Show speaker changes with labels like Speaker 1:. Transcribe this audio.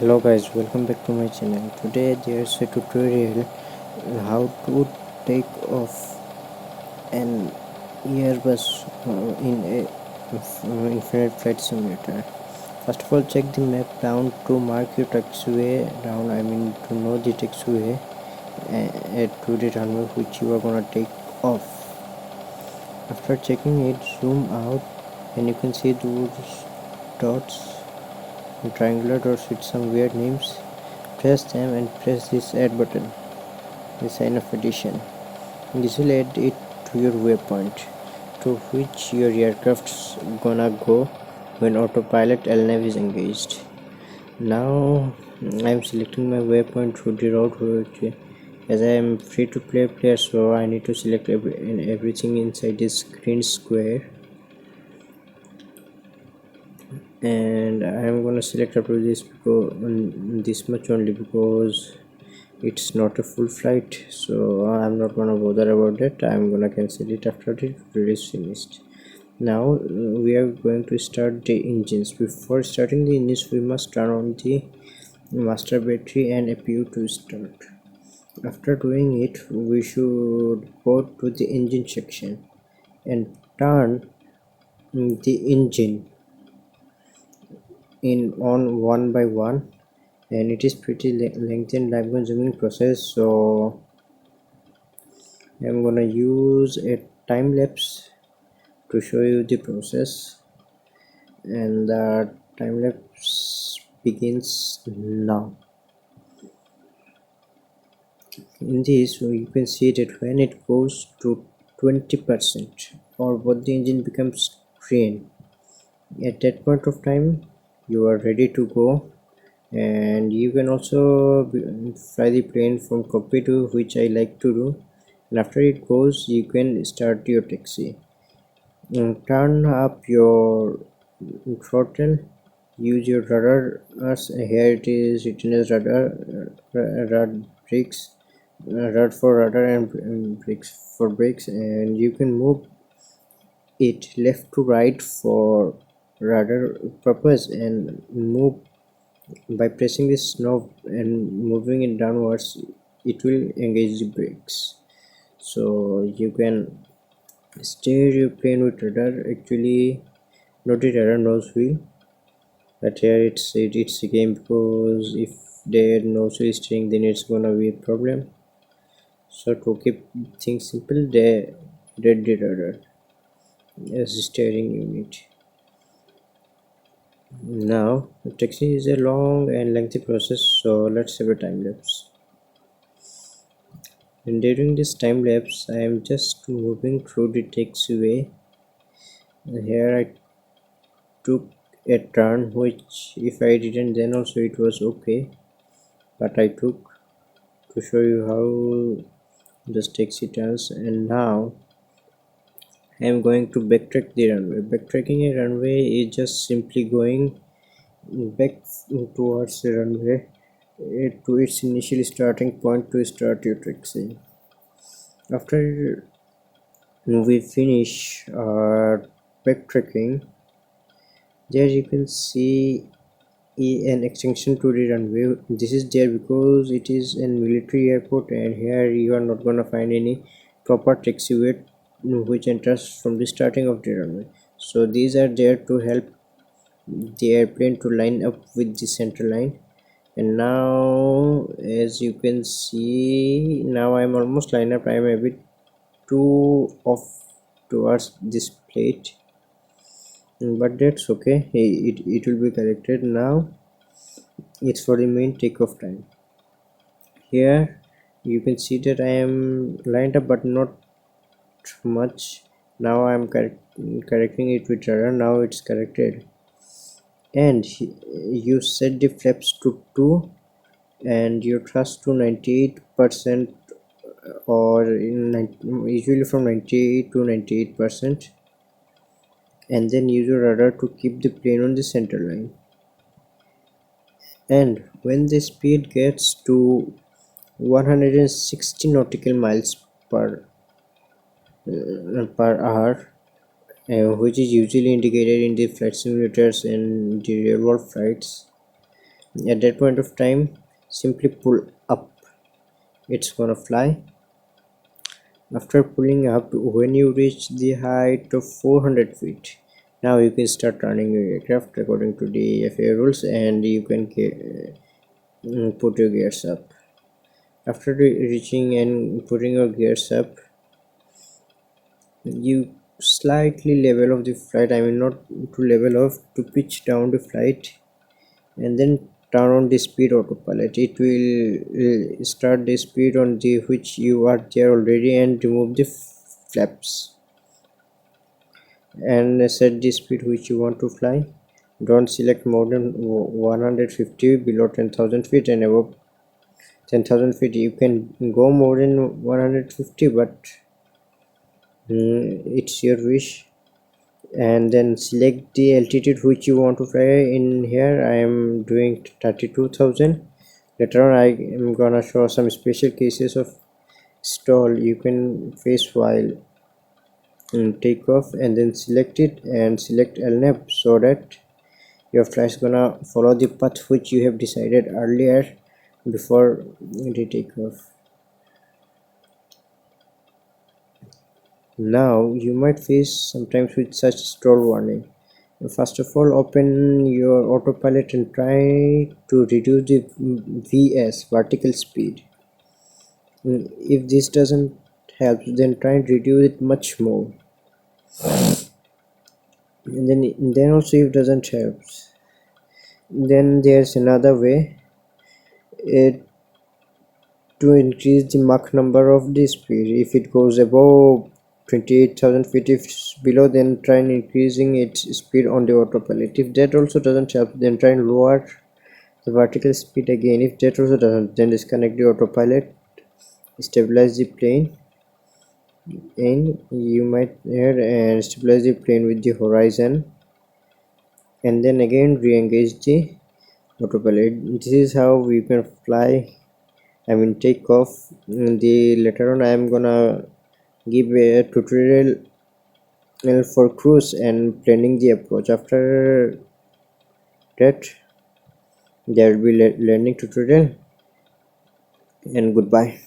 Speaker 1: Hello guys, welcome back to my channel. Today there's a tutorial on how to take off an airbus in a infinite flight simulator. First of all, check the map down to mark your taxiway down. To know the taxiway to the runway which you are gonna take off. After checking it, zoom out and you can see those dots, triangular dots with some weird names. Press them and press this add button, the sign of addition. This will add it to your waypoint to which your aircraft's gonna go when autopilot LNAV is engaged. Now I'm selecting my waypoint through the route which, as I am free to play player, so I need to select everything inside this green square, and I am gonna select up to this this much only because it's not a full flight, so I'm not gonna bother about that. I'm gonna cancel it after the tutorial is finished. Now we are going to start the engines. Before starting the engines, we must turn on the master battery and APU to start. After doing it, we should go to the engine section and turn the engine in on one by one, and it is pretty lengthy and time consuming process, so I'm gonna use a time lapse to show you the process, and the time lapse begins now. In this you can see that when it goes to 20% or what the engine becomes green, at that point of time you are ready to go, and you can also fly the plane from cockpit, which I like to do, and after it goes you can start your taxi. Turn up your throttle, use your radar. Here it is written as radar, rad brakes, rad for radar and brakes for brakes, and you can move it left to right for radar purpose, and move by pressing this knob and moving it downwards. It will engage the brakes, so you can steer your plane with radar. Actually not the radar nose wheel, but here it's a game, because if there nose wheel steering then it's gonna be a problem. So to keep things simple, they did the radar as a steering unit. Now the taxi is a long and lengthy process, so let's have a time lapse. And during this time lapse I am just moving through the taxiway. Here I took a turn which if I didn't then also it was okay, but I took to show you how this taxi turns. And now I am going to backtrack the runway. Backtracking a runway is just simply going back towards the runway to its initial starting point to start your taxi. After we finish our backtracking, there you can see an extension to the runway. This is there because it is a military airport, and here you are not gonna find any proper taxiway which enters from the starting of the runway. So these are there to help the airplane to line up with the center line. And now as you can see, now I'm almost lined up. I'm a bit too off towards this plate, but that's okay. It will be corrected. Now it's for the main takeoff time. Here you can see that I am lined up but not much. Now I am correcting it with radar. Now it's corrected, and you set the flaps to 2 and your thrust to 98%, or usually from 98 to 98%, and then use your radar to keep the plane on the center line. And when the speed gets to 160 nautical miles per hour, which is usually indicated in the flight simulators and the real world flights, At that point of time, simply pull up, it's gonna fly. After pulling up, when you reach the height of 400 feet, now you can start turning your aircraft according to the FAA rules, and you can put your gears up. After reaching and putting your gears up, you slightly level off the flight. I mean, not to level off, to pitch down the flight, and then turn on the speed autopilot. It will start the speed on the which you are there already, and remove the flaps, and set the speed which you want to fly. Don't select more than 150 below 10,000 feet, and above 10,000 feet you can go more than 150, but it's your wish. And then select the altitude which you want to fly. In here I am doing 32,000. Later on I am gonna show some special cases of stall you can face while take off, and then select it and select LNAV, so that your flight is gonna follow the path which you have decided earlier before the takeoff. Now you might face sometimes with such stall warning. First of all, open your autopilot and try to reduce the VS, vertical speed. If this doesn't help, then try and reduce it much more. And then also if doesn't help, then there's another way to increase the Mach number of the speed. If it goes above 28,000 feet, if it's below, then try and increasing its speed on the autopilot. If that also doesn't help, then try and lower the vertical speed again. If that also doesn't, then disconnect the autopilot, stabilize the plane, and you might hear and stabilize the plane with the horizon, and then again re-engage the autopilot. This is how we can fly, I mean take off. Later on I am gonna give a tutorial for cruise and planning the approach. After that there will be landing tutorial, and goodbye.